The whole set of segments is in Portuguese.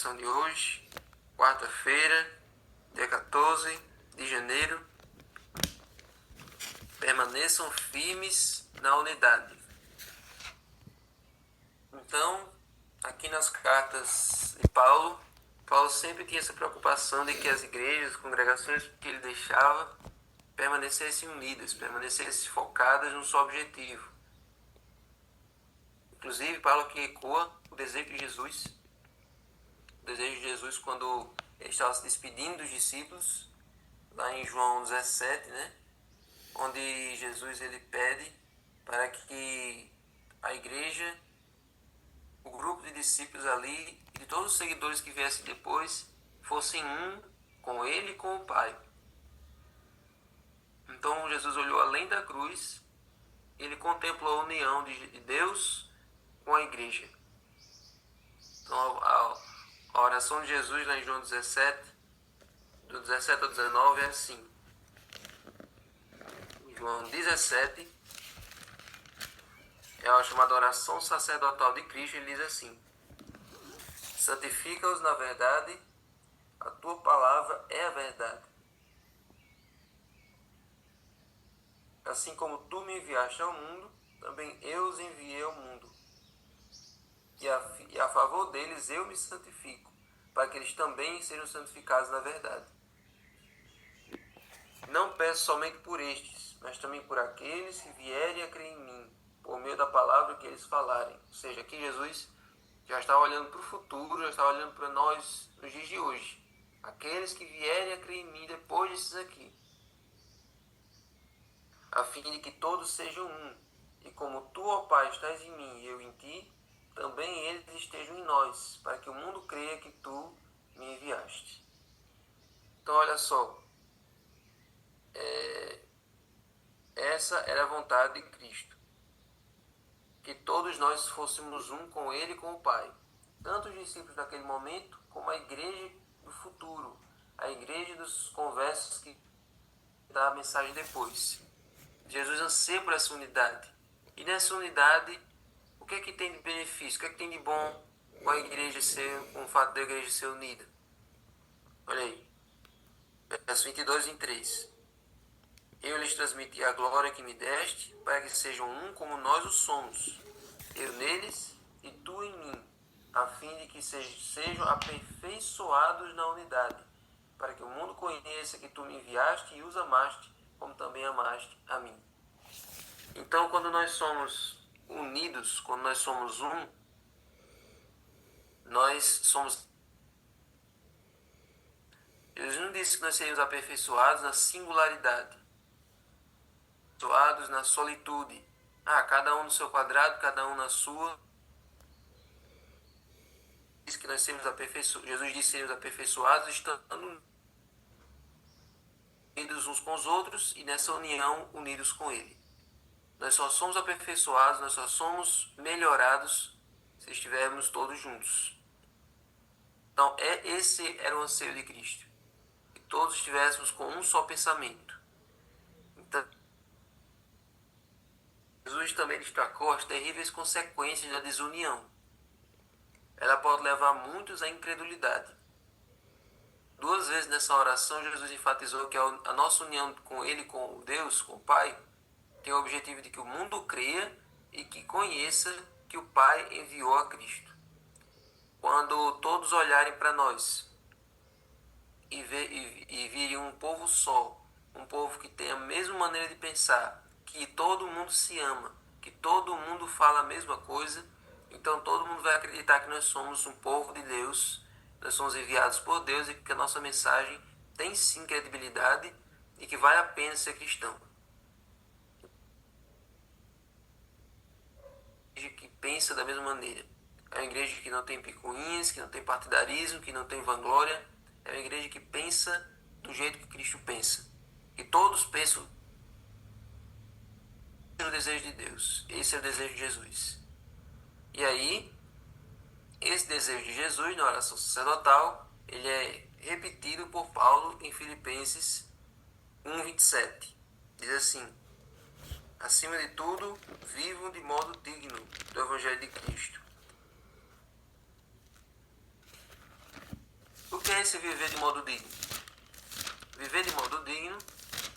De hoje, quarta-feira, dia 14 de janeiro. Permaneçam firmes na unidade. Então, aqui nas cartas de Paulo sempre tinha essa preocupação de que as igrejas, as congregações que ele deixava, permanecessem unidas, permanecessem focadas num só objetivo. Inclusive, Paulo que ecoa o desejo de Jesus. O desejo de Jesus quando ele estava se despedindo dos discípulos, lá em João 17, né? Onde Jesus ele pede para que a igreja, o grupo de discípulos ali e de todos os seguidores que viessem depois fossem um com ele e com o Pai. Então Jesus olhou além da cruz, ele contemplou a união de Deus com a igreja. Então a oração de Jesus lá em João 17, do 17 ao 19 é assim. João 17 é a chamada oração sacerdotal de Cristo. Ele diz assim: santifica-os na verdade, a tua palavra é a verdade. Assim como tu me enviaste ao mundo, também eu os enviei ao mundo. E a favor deles eu me santifico, para que eles também sejam santificados na verdade. Não peço somente por estes, mas também por aqueles que vierem a crer em mim, por meio da palavra que eles falarem. Ou seja, aqui Jesus já está olhando para o futuro, já está olhando para nós nos dias de hoje. Aqueles que vierem a crer em mim depois desses aqui, a fim de que todos sejam um. E como tu, ó Pai, estás em mim e eu em ti, também eles estejam em nós, para que o mundo creia que tu me enviaste. Então, olha só. Essa era a vontade de Cristo. Que todos nós fôssemos um com Ele e com o Pai. Tanto os discípulos daquele momento, como a igreja do futuro. A igreja dos conversos que dá a mensagem depois. Jesus anseia por essa unidade. E nessa unidade, o que é que tem de benefício? O que é que tem de bom com a igreja com o fato da igreja ser unida? Olha aí. Verso 22 em 3. Eu lhes transmiti a glória que me deste, para que sejam um como nós o somos. Eu neles e tu em mim, a fim de que sejam aperfeiçoados na unidade, para que o mundo conheça que tu me enviaste e os amaste, como também amaste a mim. Então, quando nós somos unidos, quando nós somos um, nós somos... Jesus não disse que nós seríamos aperfeiçoados na singularidade, aperfeiçoados na solitude. Cada um no seu quadrado, cada um na sua. Diz que nós seremos aperfeiçoados. Jesus disse que seremos aperfeiçoados estando unidos uns com os outros e nessa união unidos com Ele. Nós só somos aperfeiçoados, nós só somos melhorados se estivermos todos juntos. Então, esse era o anseio de Cristo. Que todos estivéssemos com um só pensamento. Então, Jesus também destacou as terríveis consequências da desunião. Ela pode levar muitos à incredulidade. 2 vezes nessa oração, Jesus enfatizou que a nossa união com Ele, com Deus, com o Pai, tem o objetivo de que o mundo creia e que conheça que o Pai enviou a Cristo. Quando todos olharem para nós e virem um povo só, um povo que tem a mesma maneira de pensar, que todo mundo se ama, que todo mundo fala a mesma coisa, então todo mundo vai acreditar que nós somos um povo de Deus, nós somos enviados por Deus e que a nossa mensagem tem sim credibilidade e que vale a pena ser cristão. Que pensa da mesma maneira. É uma igreja que não tem picuinhas, que não tem partidarismo, que não tem vanglória. É uma igreja que pensa do jeito que Cristo pensa. Que todos pensam no desejo de Deus. Esse é o desejo de Jesus. E aí, esse desejo de Jesus na oração sacerdotal, ele é repetido por Paulo em Filipenses 1:27. Diz assim: acima de tudo, vivam de modo digno do Evangelho de Cristo. é esse viver de modo digno? Viver de modo digno,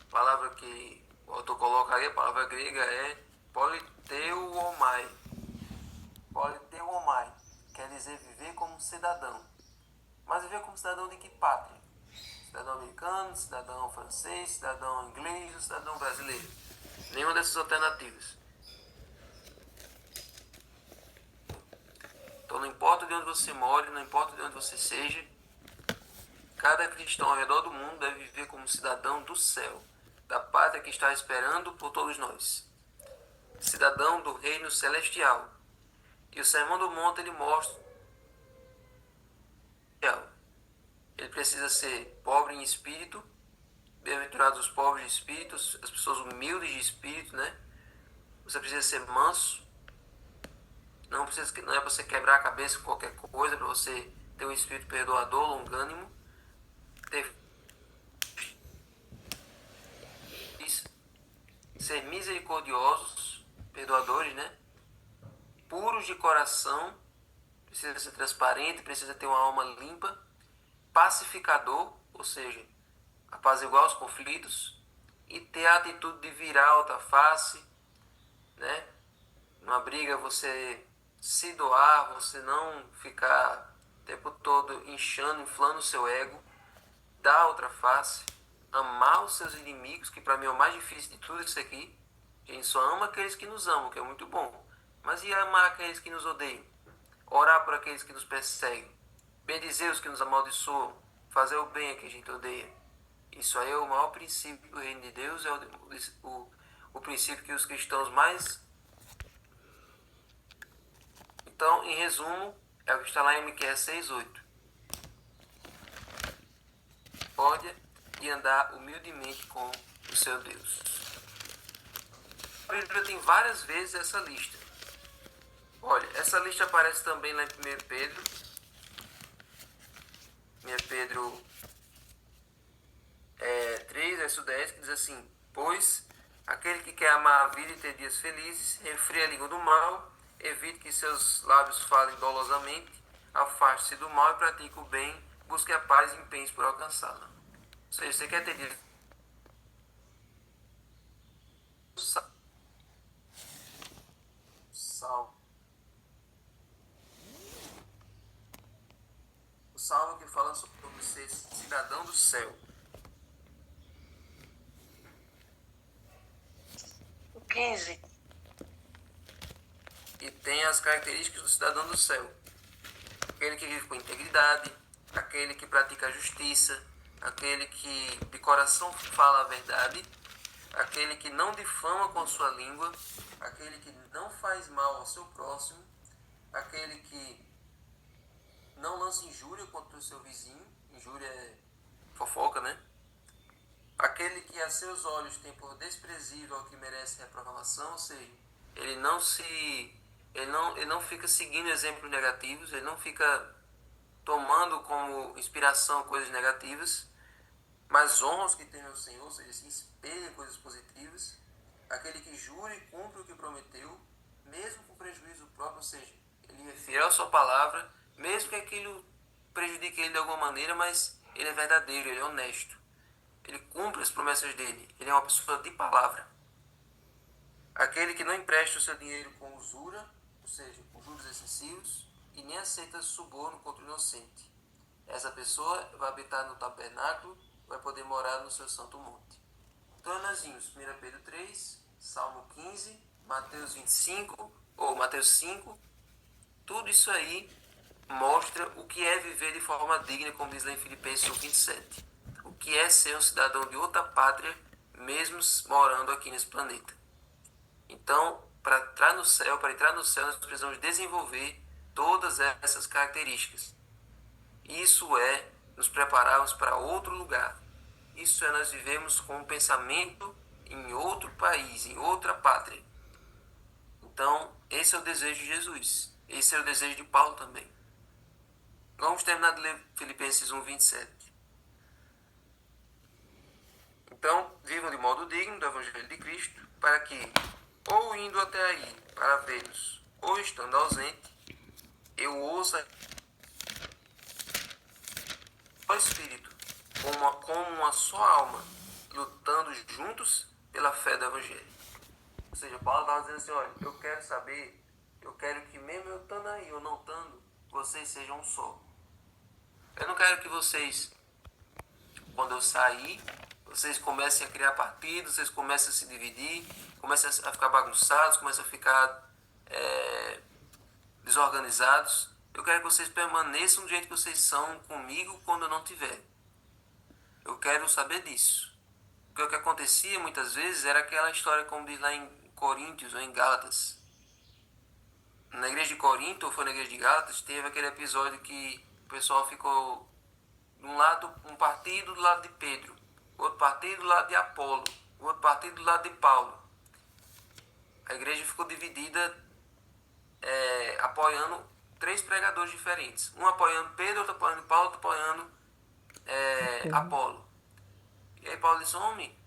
a palavra que o autor coloca aí, a palavra grega é politeuomai. Politeuomai quer dizer viver como cidadão. Mas viver como cidadão de que pátria? Cidadão americano, cidadão francês, cidadão inglês ou cidadão brasileiro? Nenhuma dessas alternativas. Então não importa de onde você mora, não importa de onde você seja, cada cristão ao redor do mundo deve viver como cidadão do céu, da pátria que está esperando por todos nós. Cidadão do reino celestial. E o Sermão do Monte ele mostra. Ele precisa ser pobre em espírito, bem-aventurados os pobres de espírito, as pessoas humildes de espírito, né? Você precisa ser manso. Não é para você quebrar a cabeça com qualquer coisa, para você ter um espírito perdoador, longânimo, ser misericordiosos, perdoadores, né? Puros de coração, precisa ser transparente, precisa ter uma alma limpa, pacificador, ou seja, apaziguar os conflitos, e ter a atitude de virar outra face, né? Numa briga você se doar, você não ficar o tempo todo inflando o seu ego, dar outra face, amar os seus inimigos, que para mim é o mais difícil de tudo isso aqui. A gente só ama aqueles que nos amam, que é muito bom. Mas e amar aqueles que nos odeiam? Orar por aqueles que nos perseguem? Bendizer os que nos amaldiçoam? Fazer o bem a quem a gente odeia? Isso aí é o maior princípio do reino de Deus, é o princípio que os cristãos mais... Então, em resumo, é o que está lá em Miqueias 6:8. Pode e andar humildemente com o seu Deus. A Bíblia tem várias vezes essa lista. Olha, essa lista aparece também lá em 1 Pedro. 1 Pedro 3, verso 10, que diz assim: pois aquele que quer amar a vida e ter dias felizes, refreia a língua do mal, evite que seus lábios falem dolosamente, afaste-se do mal e pratique o bem, busque a paz e empenhe-se por alcançá-la. Ou seja, você quer ter dias... O salmo que fala sobre ser cidadão do céu. O 15. E tem as características do cidadão do céu. Aquele que vive com integridade, aquele que pratica a justiça, aquele que de coração fala a verdade, aquele que não difama com sua língua, aquele que não faz mal ao seu próximo, aquele que não lança injúria contra o seu vizinho, injúria é fofoca, né? Aquele que a seus olhos tem por desprezível ao que merece reprovação, ou seja, ele não fica seguindo exemplos negativos, ele não fica tomando como inspiração coisas negativas, mas honra os que temem o Senhor, ou seja, ele se espelha em coisas positivas. Aquele que jura e cumpre o que prometeu, mesmo com prejuízo próprio, ou seja, ele é fiel à sua palavra, mesmo que aquilo prejudique ele de alguma maneira, mas ele é verdadeiro, ele é honesto. Ele cumpre as promessas dele, ele é uma pessoa de palavra. Aquele que não empresta o seu dinheiro com usura, ou seja, com juros excessivos, e nem aceita suborno contra o inocente. Essa pessoa vai habitar no tabernáculo, vai poder morar no seu santo monte. Então nós vimos 1 Pedro 3, Salmo 15, Mateus 25, ou Mateus 5, tudo isso aí mostra o que é viver de forma digna, como diz lá em Filipenses 1:27. O que é ser um cidadão de outra pátria, mesmo morando aqui nesse planeta. Então, para entrar no céu, nós precisamos desenvolver todas essas características. Isso é nos prepararmos para outro lugar. Isso é nós vivemos com um pensamento em outro país, em outra pátria. Então, esse é o desejo de Jesus. Esse é o desejo de Paulo também. Vamos terminar de ler Filipenses 1:27. Então, vivam de modo digno do Evangelho de Cristo, para que, ou indo até aí para vê-los, ou estando ausente, eu ouça espírito, como uma só alma, lutando juntos pela fé do Evangelho. Ou seja, Paulo estava dizendo assim, olha, eu quero que mesmo eu estando aí ou não estando, vocês sejam um só. Eu não quero que vocês, quando eu sair, vocês comecem a criar partidos, vocês comecem a se dividir, comecem a ficar bagunçados, comecem a ficar desorganizados. Eu quero que vocês permaneçam do jeito que vocês são comigo quando eu não tiver. Eu quero saber disso. Porque o que acontecia muitas vezes era aquela história, como diz lá em Coríntios ou em Gálatas. Na igreja de Corinto, ou foi na igreja de Gálatas, teve aquele episódio que o pessoal ficou um partido do lado de Pedro, outro partido do lado de Apolo, outro partido do lado de Paulo. A igreja ficou dividida, apoiando 3 pregadores diferentes. Um apoiando Pedro, outro apoiando Paulo, outro apoiando Apolo. E aí Paulo disse, homem,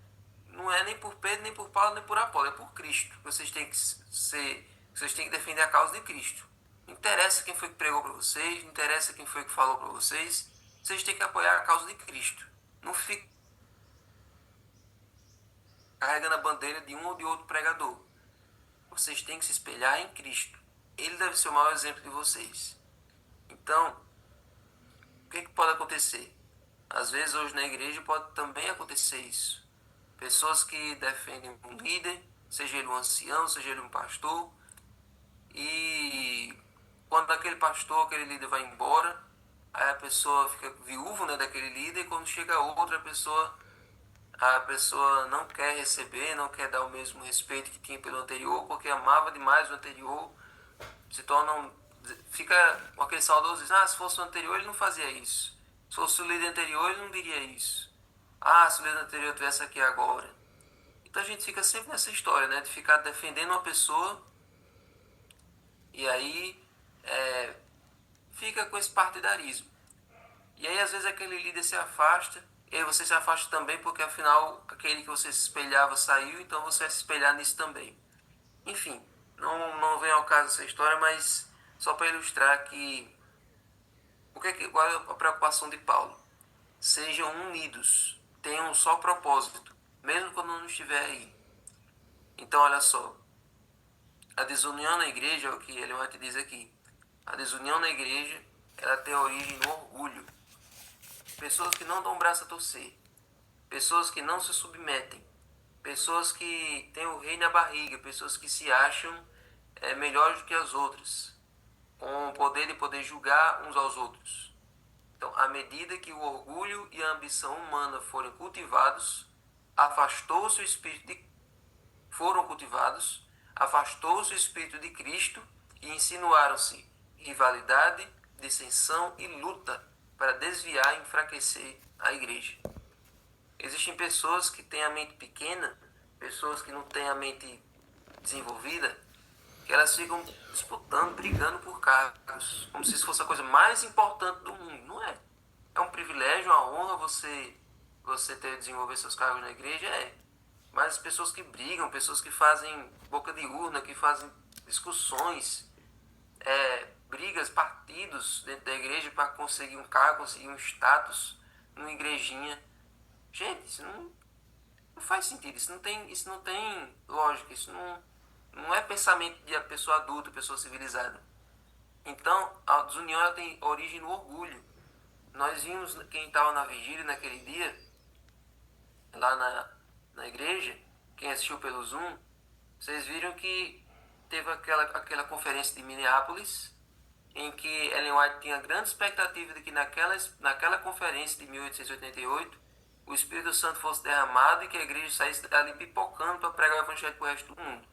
não é nem por Pedro, nem por Paulo, nem por Apolo, é por Cristo. Vocês têm que defender a causa de Cristo. Não interessa quem foi que pregou para vocês, não interessa quem foi que falou para vocês. Vocês têm que apoiar a causa de Cristo. Não fique carregando a bandeira de um ou de outro pregador. Vocês têm que se espelhar em Cristo. Ele deve ser o maior exemplo de vocês. Então, o que pode acontecer? Às vezes hoje na igreja pode também acontecer isso. Pessoas que defendem um líder, seja ele um ancião, seja ele um pastor, e quando aquele pastor, aquele líder vai embora, aí a pessoa fica viúva, né, daquele líder, e quando chega outra pessoa, a pessoa não quer receber, não quer dar o mesmo respeito que tinha pelo anterior, porque amava demais o anterior, fica com aquele saudoso, diz, se fosse o anterior ele não fazia isso, se fosse o líder anterior ele não diria isso, se o líder anterior estivesse aqui agora. Então a gente fica sempre nessa história, né, de ficar defendendo uma pessoa, e aí fica com esse partidarismo. E aí às vezes aquele líder se afasta, e aí você se afasta também, porque afinal aquele que você se espelhava saiu, então você vai se espelhar nisso também. Enfim, não vem ao caso essa história, mas só para ilustrar que qual é a preocupação de Paulo? Sejam unidos, tenham um só propósito, mesmo quando não estiver aí. Então olha só, a desunião na igreja, é o que ele vai te dizer aqui, a desunião na igreja, ela tem origem no orgulho. Pessoas que não dão o braço a torcer, pessoas que não se submetem, pessoas que têm o rei na barriga, pessoas que se acham melhores do que as outras, com o poder de poder julgar uns aos outros. Então, à medida que o orgulho e a ambição humana foram cultivados, afastou-se o espírito de Cristo e insinuaram-se rivalidade, dissensão e luta para desviar e enfraquecer a igreja. Existem pessoas que têm a mente pequena, pessoas que não têm a mente desenvolvida, que elas ficam disputando, brigando por cargos, como se isso fosse a coisa mais importante do mundo. Não é. É um privilégio, uma honra você desenvolver seus cargos na igreja, Mas as pessoas que brigam, pessoas que fazem boca de urna, que fazem discussões, brigas, partidos dentro da igreja para conseguir um cargo, conseguir um status numa igrejinha. Gente, isso não faz sentido, isso não tem lógica, isso não é pensamento de pessoa adulta, pessoa civilizada. Então, a desunião ela tem origem no orgulho. Nós vimos, quem estava na vigília naquele dia, lá na igreja, quem assistiu pelo Zoom, vocês viram que teve aquela conferência de Minneapolis, em que Ellen White tinha grande expectativa de que naquela conferência de 1888 o Espírito Santo fosse derramado e que a igreja saísse dali pipocando para pregar o evangelho para o resto do mundo.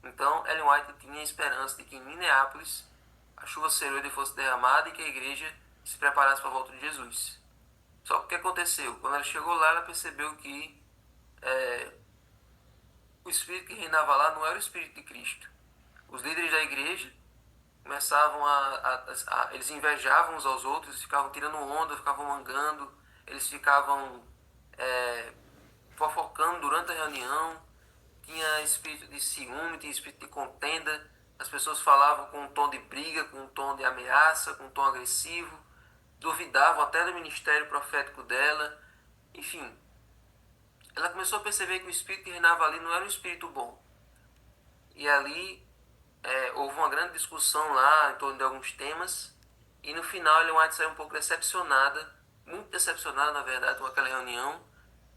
Então Ellen White tinha a esperança de que em Minneapolis a chuva ceruleira fosse derramada e que a igreja se preparasse para a volta de Jesus. Só que o que aconteceu? Quando ela chegou lá, ela percebeu que o Espírito que reinava lá não era o Espírito de Cristo. Os líderes da igreja começavam eles invejavam uns aos outros, ficavam tirando onda, ficavam mangando, eles ficavam fofocando durante a reunião, tinha espírito de ciúme, tinha espírito de contenda, as pessoas falavam com um tom de briga, com um tom de ameaça, com um tom agressivo, duvidavam até do ministério profético dela. Enfim, ela começou a perceber que o espírito que reinava ali não era um espírito bom. E ali houve uma grande discussão lá em torno de alguns temas. E no final, Ellen White saiu um pouco decepcionada, muito decepcionada, na verdade, com aquela reunião,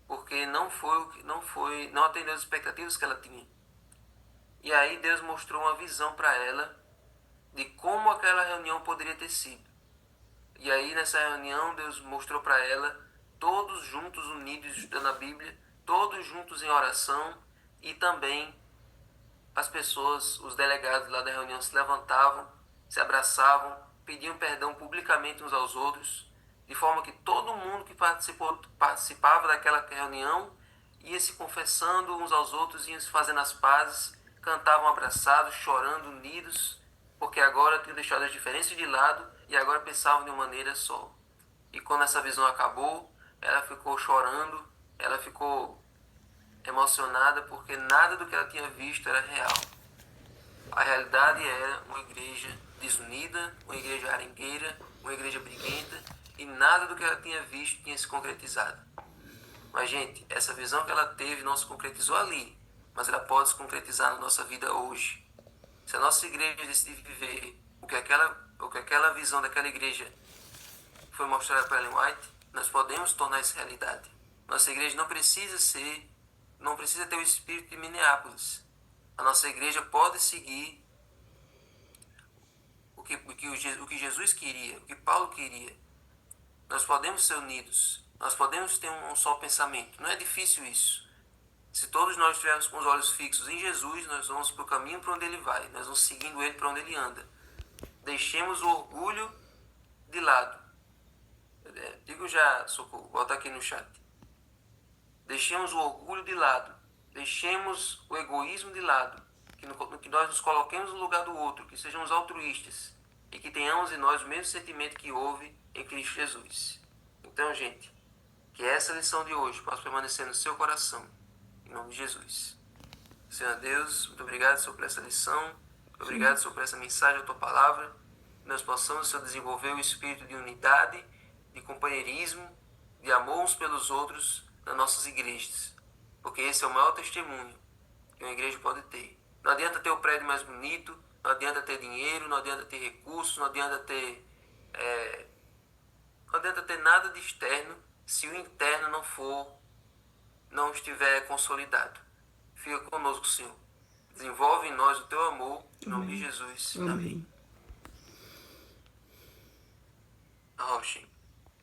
porque não atendeu as expectativas que ela tinha. E aí Deus mostrou uma visão para ela de como aquela reunião poderia ter sido. E aí nessa reunião Deus mostrou para ela todos juntos unidos estudando a Bíblia, todos juntos em oração, e também as pessoas, os delegados lá da reunião se levantavam, se abraçavam, pediam perdão publicamente uns aos outros, de forma que todo mundo que participava daquela reunião ia se confessando uns aos outros, ia se fazendo as pazes, cantavam abraçados, chorando, unidos, porque agora tinham deixado as diferenças de lado e agora pensavam de uma maneira só. E quando essa visão acabou, ela ficou chorando, ela ficou emocionada porque nada do que ela tinha visto era real. A realidade era uma igreja desunida, uma igreja arengueira, uma igreja briguenta, e nada do que ela tinha visto tinha se concretizado. Mas, gente, essa visão que ela teve não se concretizou ali, mas ela pode se concretizar na nossa vida hoje. Se a nossa igreja decidir viver o que aquela visão daquela igreja foi mostrada para Ellen White, nós podemos tornar isso realidade. Nossa igreja não precisa ter o espírito de Minneapolis. A nossa igreja pode seguir o que Jesus queria, o que Paulo queria. Nós podemos ser unidos, nós podemos ter um só pensamento. Não é difícil isso. Se todos nós estivermos com os olhos fixos em Jesus, nós vamos para o caminho para onde ele vai, nós vamos seguindo ele para onde ele anda. Deixemos o orgulho de lado. Digo já, Socorro, bota aqui no chat. Deixemos o orgulho de lado, deixemos o egoísmo de lado, que nós nos coloquemos no lugar do outro, que sejamos altruístas e que tenhamos em nós o mesmo sentimento que houve em Cristo Jesus. Então, gente, que essa lição de hoje possa permanecer no seu coração, em nome de Jesus. Senhor Deus, muito obrigado, Senhor, por essa lição, muito obrigado, Senhor, por essa mensagem, a tua palavra, que nós possamos, Senhor, desenvolver o espírito de unidade, de companheirismo, de amor uns pelos outros nas nossas igrejas, porque esse é o maior testemunho que uma igreja pode ter. Não adianta ter o prédio mais bonito, não adianta ter dinheiro, não adianta ter recursos, não adianta ter nada de externo se o interno não estiver consolidado. Fica conosco, Senhor. Desenvolve em nós o teu amor, em nome de Jesus. Amém. Amém.